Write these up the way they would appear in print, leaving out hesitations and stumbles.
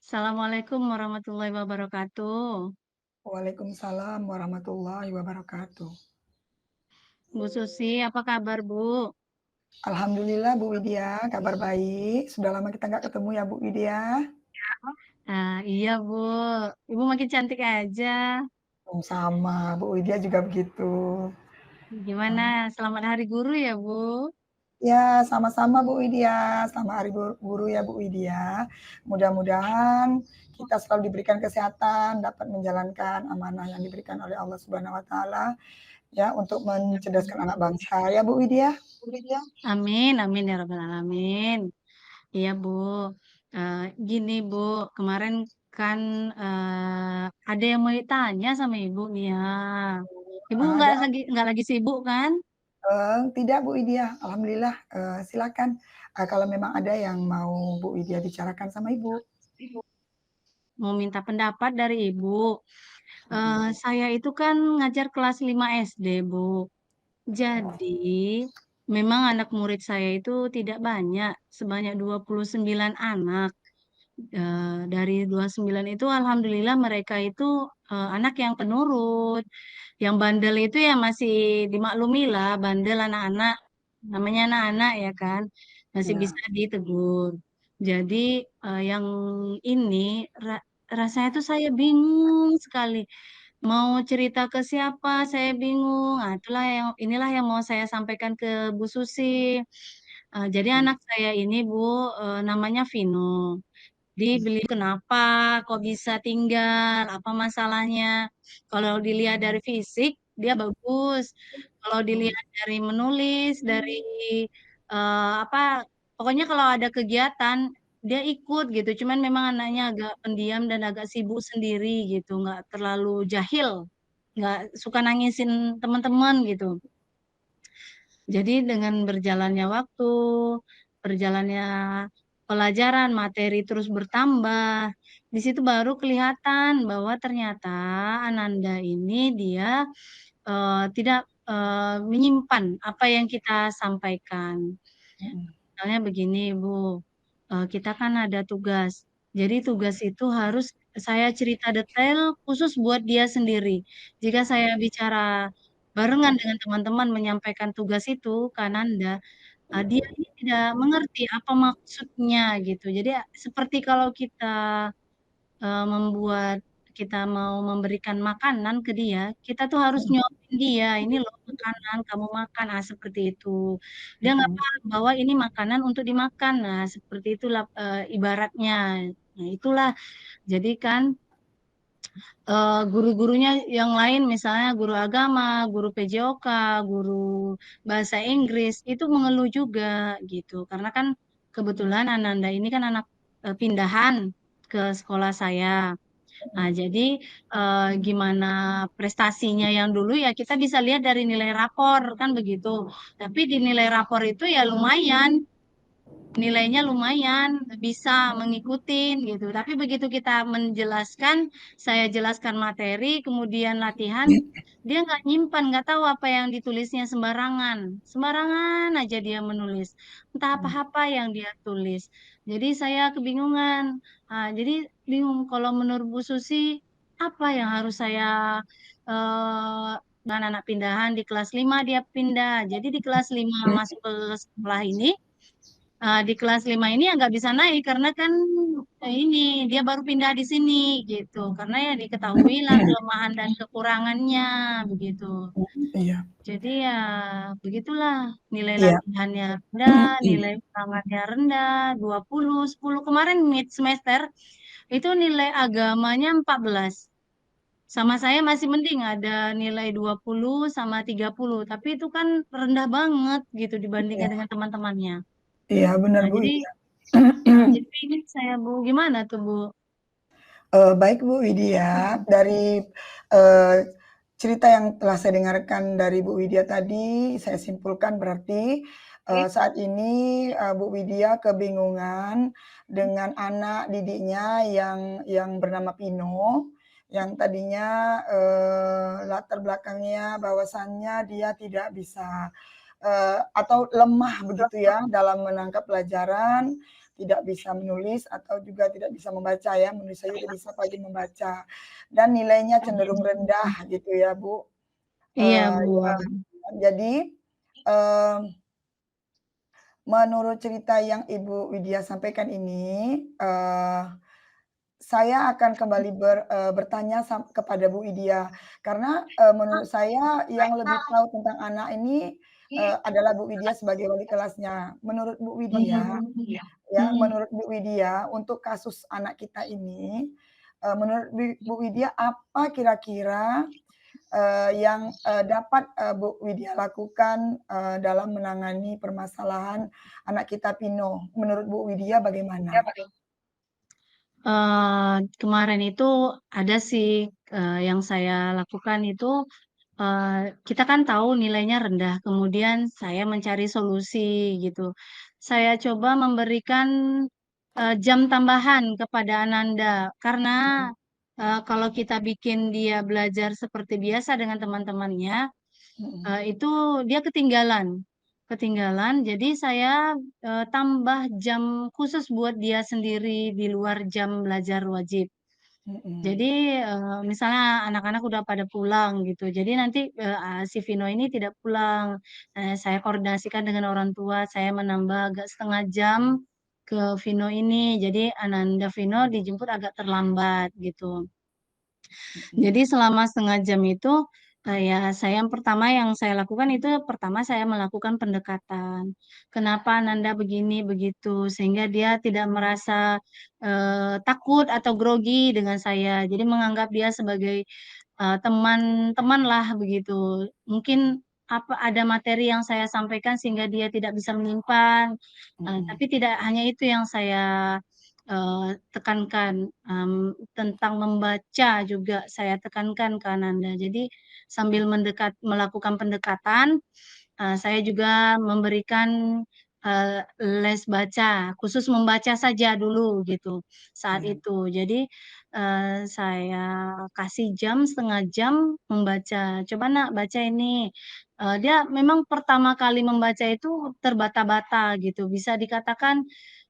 Assalamualaikum warahmatullahi wabarakatuh. Waalaikumsalam warahmatullahi wabarakatuh. Bu Susi, apa kabar Bu? Alhamdulillah Bu Widya, kabar baik. Sudah lama kita nggak ketemu ya Bu Widya. Iya Bu, Ibu makin cantik aja. Oh, sama, Bu Widya juga begitu. Gimana? Selamat Hari Guru ya Bu? Ya, sama-sama Bu Widya. Selamat Hari Guru ya Bu Widya. Mudah-mudahan kita selalu diberikan kesehatan, dapat menjalankan amanah yang diberikan oleh Allah Subhanahu wa taala ya untuk mencerdaskan anak bangsa ya Bu Widya. Amin, amin ya rabbal alamin. Iya Bu, gini Bu, kemarin kan ada yang mau ditanya sama Ibu nih ya. Ibu Ada nggak lagi sibuk kan? Tidak Bu Widya, alhamdulillah, silakan, kalau memang ada yang mau Bu Widya bicarakan sama Ibu. Mau minta pendapat dari Ibu. Mhm, Saya itu kan ngajar kelas 5 SD Bu. Jadi, memang anak murid saya itu tidak banyak, sebanyak 29 anak. Dari 29 itu alhamdulillah mereka itu anak yang penurut, yang bandel itu ya masih dimaklumi lah, bandel anak-anak, namanya anak-anak ya kan, masih iya, bisa ditegur. Jadi yang ini rasanya tuh saya bingung sekali. Mau cerita ke siapa, saya bingung. Nah, inilah yang mau saya sampaikan ke Bu Susi. Jadi mhm, anak saya ini Bu, namanya Vino. Dibeli kenapa, kok bisa tinggal, apa masalahnya. Kalau dilihat dari fisik, dia bagus. Kalau mhm, dilihat dari menulis, dari apa, pokoknya kalau ada kegiatan, dia ikut gitu. Cuman memang anaknya agak pendiam dan agak sibuk sendiri gitu, nggak terlalu jahil, nggak suka nangisin teman-teman gitu. Jadi dengan berjalannya waktu, berjalannya pelajaran, materi terus bertambah, di situ baru kelihatan bahwa ternyata Ananda ini dia tidak menyimpan apa yang kita sampaikan. mhm, Misalnya begini, Bu, kita kan ada tugas. Jadi tugas itu harus saya cerita detail khusus buat dia sendiri. Jika saya bicara barengan dengan teman-teman menyampaikan tugas itu ke Ananda, dia ini tidak mengerti apa maksudnya gitu. Jadi seperti kalau membuat kita mau memberikan makanan ke dia, kita tuh harus mhm, nyuapin dia, "Ini loh makanan, kamu makan." Seperti itu. Dia nggak mhm, paham bahwa ini makanan untuk dimakan. Seperti itulah, ibaratnya. Nah, itulah. Jadi kan, guru-gurunya yang lain misalnya guru agama, guru PJOK, guru bahasa Inggris, itu mengeluh juga gitu. Karena kan kebetulan Ananda ini kan anak, pindahan ke sekolah saya. Nah, jadi gimana prestasinya yang dulu ya kita bisa lihat dari nilai rapor kan begitu. Tapi di nilai rapor itu ya lumayan, nilainya lumayan bisa mengikutin gitu. Tapi begitu kita menjelaskan, saya jelaskan materi, kemudian latihan, dia nggak nyimpan, nggak tahu apa yang ditulisnya sembarangan. Sembarangan aja dia menulis. Entah mhm, apa-apa yang dia tulis. Jadi saya kebingungan. Jadi bingung kalau menurut Bu Susi, apa yang harus saya dengan anak pindahan di kelas 5 dia pindah. Jadi di kelas 5 masuk ke sekolah ini, di kelas 5 ini ya nggak bisa naik karena kan ini dia baru pindah di sini gitu. Karena ya diketahui lah kelemahan dan kekurangannya begitu. iya, Jadi ya begitulah, nilai iya, latihannya rendah, nilai ulangannya rendah, 20, 10. Kemarin mid semester itu nilai agamanya 14. Sama saya masih mending ada nilai 20 sama 30, tapi itu kan rendah banget gitu iya, dibandingkan dengan teman-temannya. iya, benar Nah, Bu jadi Widya. jadi ini saya Bu, gimana tuh Bu? Baik Bu Widya, dari, eee, cerita yang telah saya dengarkan dari Bu Widya tadi, saya simpulkan berarti, saat ini, Bu Widya kebingungan dengan anak didiknya yang bernama Pino, yang tadinya, latar belakangnya bahwasannya dia tidak bisa, atau lemah begitu ya dalam menangkap pelajaran, tidak bisa menulis atau juga tidak bisa membaca ya, menulis saja tidak bisa apalagi membaca. Dan nilainya cenderung rendah gitu ya, Bu. Iya, Bu. Ya, jadi, eee, menurut cerita yang Ibu Widya sampaikan ini, saya akan kembali bertanya kepada Bu Widya, karena, menurut saya yang lebih tahu tentang anak ini, adalah Bu Widya sebagai wali kelasnya. Menurut Bu Widya, ya, Mhm. menurut Bu Widya untuk kasus anak kita ini, menurut Bu Widya apa kira-kira, yang, dapat, Bu Widya lakukan, dalam menangani permasalahan anak kita Pino? Menurut Bu Widya bagaimana? Kemarin itu ada sih, yang saya lakukan itu, kita kan tahu nilainya rendah, kemudian saya mencari solusi gitu. Saya coba memberikan, jam tambahan kepada Ananda, karena, Mhm, kalau kita bikin dia belajar seperti biasa dengan teman-temannya, mhm, itu dia ketinggalan ketinggalan. Jadi saya, tambah jam khusus buat dia sendiri di luar jam belajar wajib. mhm, Jadi, misalnya anak-anak udah pada pulang gitu, jadi nanti, si Vino ini tidak pulang, saya koordinasikan dengan orang tua, saya menambah agak setengah jam ke Vino ini, jadi Ananda Vino dijemput agak terlambat gitu. mhm, Jadi selama setengah jam itu, ya saya yang pertama yang saya lakukan itu pertama saya melakukan pendekatan. Kenapa Ananda begini, begitu, sehingga dia tidak merasa, takut atau grogi dengan saya. Jadi menganggap dia sebagai, teman-temanlah begitu. Mungkin ada materi yang saya sampaikan sehingga dia tidak bisa menyimpan, mhm, tapi tidak hanya itu yang saya tekankan, tentang membaca juga saya tekankan ke Ananda. Jadi sambil melakukan pendekatan, saya juga memberikan, les baca, khusus membaca saja dulu gitu, saat iya, itu. Jadi, saya kasih jam, setengah jam membaca, "Coba Nak baca ini." Dia memang pertama kali membaca itu terbata-bata gitu, bisa dikatakan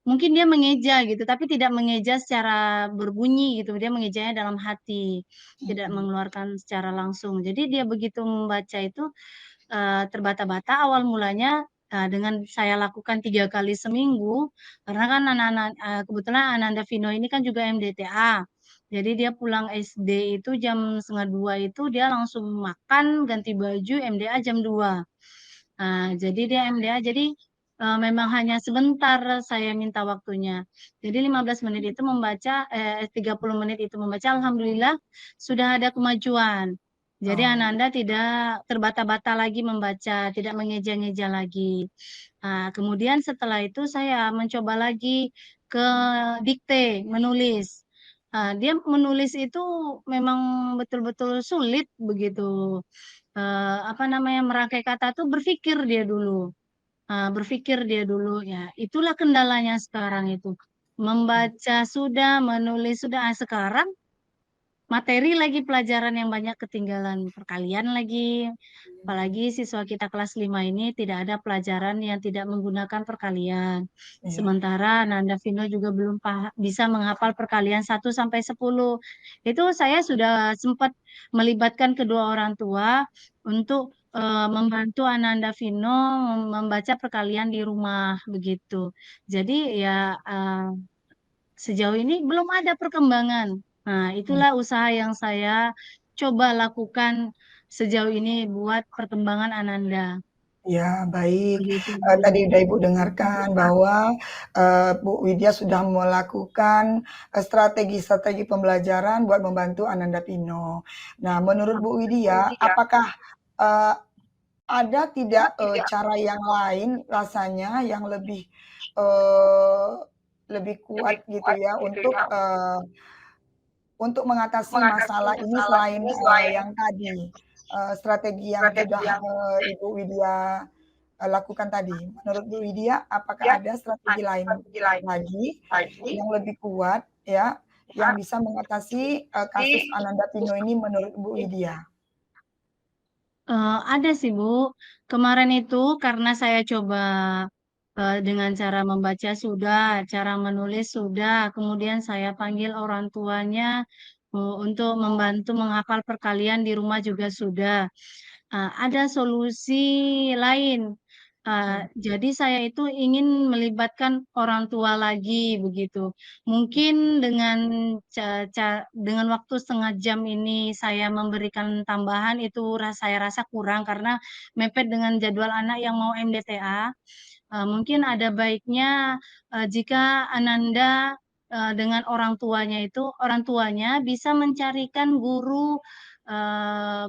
mungkin dia mengeja gitu, tapi tidak mengeja secara berbunyi gitu, dia mengejanya dalam hati, tidak mhm, mengeluarkan secara langsung. Jadi dia begitu membaca itu, terbata-bata awal mulanya, dengan saya lakukan 3 kali seminggu, karena kan anak-anak kebetulan Ananda Vino ini kan juga MDTA. Jadi dia pulang SD itu jam 1.30 itu dia langsung makan, ganti baju, MDA jam 2. Jadi dia MDA, jadi, memang hanya sebentar saya minta waktunya. Jadi 15 menit itu membaca 30 menit itu membaca, alhamdulillah sudah ada kemajuan. Jadi oh, Ananda tidak terbata-bata lagi membaca, tidak mengeja-ngeja lagi. Kemudian setelah itu saya mencoba lagi ke dikte, menulis. Dia menulis itu memang betul-betul sulit begitu. Apa namanya, merangkai kata tuh berpikir dia dulu, ya itulah kendalanya sekarang itu. mhm, Membaca sudah, menulis sudah, sekarang materi lagi pelajaran yang banyak ketinggalan, perkalian lagi, apalagi siswa kita kelas 5 ini tidak ada pelajaran yang tidak menggunakan perkalian. iya, Sementara Nanda Vino juga belum bisa menghafal perkalian 1 sampai 10. Itu saya sudah sempat melibatkan kedua orang tua untuk, membantu Ananda Vino membaca perkalian di rumah, begitu. Jadi ya, sejauh ini belum ada perkembangan. Nah, iya. itulah usaha yang saya coba lakukan sejauh ini buat perkembangan Ananda, Ya, baik. begitu. Tadi udah Ibu dengarkan bahwa, Bu Widya sudah melakukan, strategi-strategi pembelajaran buat membantu Ananda Pino. Nah, menurut Bu Widya, apakah, eee, ada tidak, cara yang lain rasanya yang eee, lebih kuat gitu ya untuk mengatasi masalah ini selain, yang tadi, strategi yang sudah, Ibu Widya lakukan tadi. Menurut Bu Widya, apakah ada strategi lain lagi yang lebih kuat ya, yang bisa mengatasi, kasus Ananda Pino ini menurut Bu Widya? Ada sih, Bu. Kemarin itu karena saya coba, Dengan cara membaca sudah, cara menulis sudah, kemudian saya panggil orang tuanya untuk membantu menghafal perkalian di rumah juga sudah. Ada solusi lain. Jadi saya itu ingin melibatkan orang tua lagi begitu. Mungkin dengan waktu setengah jam ini saya memberikan tambahan itu saya rasa kurang karena mepet dengan jadwal anak yang mau MDTA. Mungkin ada baiknya jika Ananda dengan orang tuanya bisa mencarikan eh,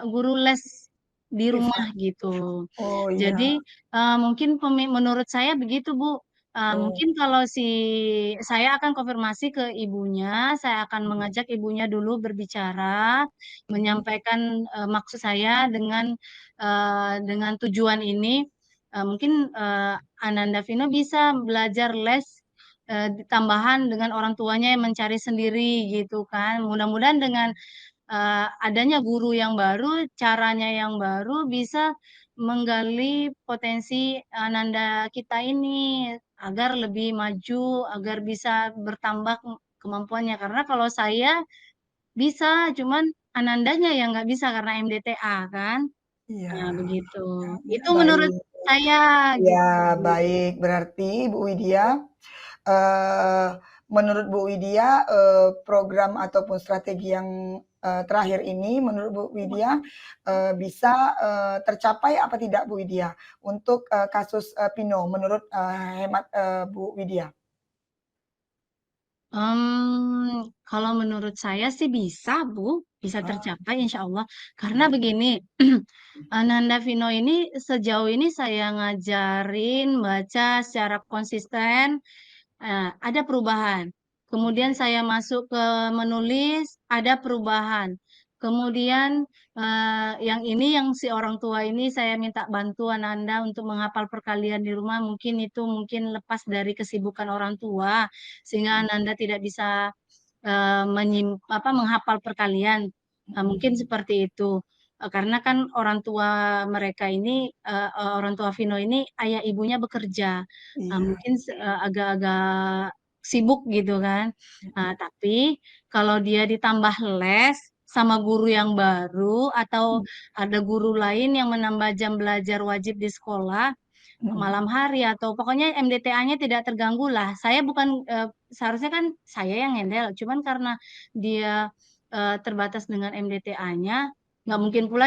guru les di rumah Privat. gitu. Oh iya. Jadi mungkin menurut saya begitu Bu. Oh. Mungkin kalau saya akan konfirmasi ke ibunya, saya akan mengajak ibunya dulu berbicara, Mhm. menyampaikan maksud saya dengan tujuan ini. Mungkin Ananda Vino bisa belajar les tambahan dengan orang tuanya yang mencari sendiri gitu kan. Mudah-mudahan dengan adanya guru yang baru, caranya yang baru bisa menggali potensi Ananda kita ini agar lebih maju, agar bisa bertambah kemampuannya. Karena kalau saya bisa, cuman Anandanya yang nggak bisa karena MDTA kan. Iya. Nah, begitu. Ya, ya, Itu menurut baik. saya Ya, gitu. baik. Berarti Bu Widya, eee, menurut Bu Widya, program ataupun strategi yang, terakhir ini menurut Bu Widya, bisa, tercapai apa tidak Bu Widya untuk, kasus, Pino menurut, hemat, Bu Widya? Kalau menurut saya sih bisa, Bu. Bisa Ah, tercapai insya Allah. Karena iya. begini, Ananda Vino ini sejauh ini saya ngajarin baca secara konsisten, ada perubahan. Kemudian saya masuk ke menulis, ada perubahan. Kemudian yang ini yang si orang tua ini saya minta bantuan Anda untuk menghafal perkalian di rumah. Mungkin lepas dari kesibukan orang tua sehingga Anda tidak bisa menghafal perkalian. Mungkin Mhm. seperti itu. Karena kan orang tua mereka ini, orang tua Vino ini ayah ibunya bekerja. Iya. Mungkin agak-agak sibuk gitu kan. Mhm. Tapi kalau dia ditambah les sama guru yang baru atau Mhm. ada guru lain yang menambah jam belajar wajib di sekolah Mhm. malam hari atau pokoknya MDTA-nya tidak terganggu lah. Saya bukan seharusnya kan saya yang handle, cuman karena dia terbatas dengan MDTA-nya, nggak mungkin pula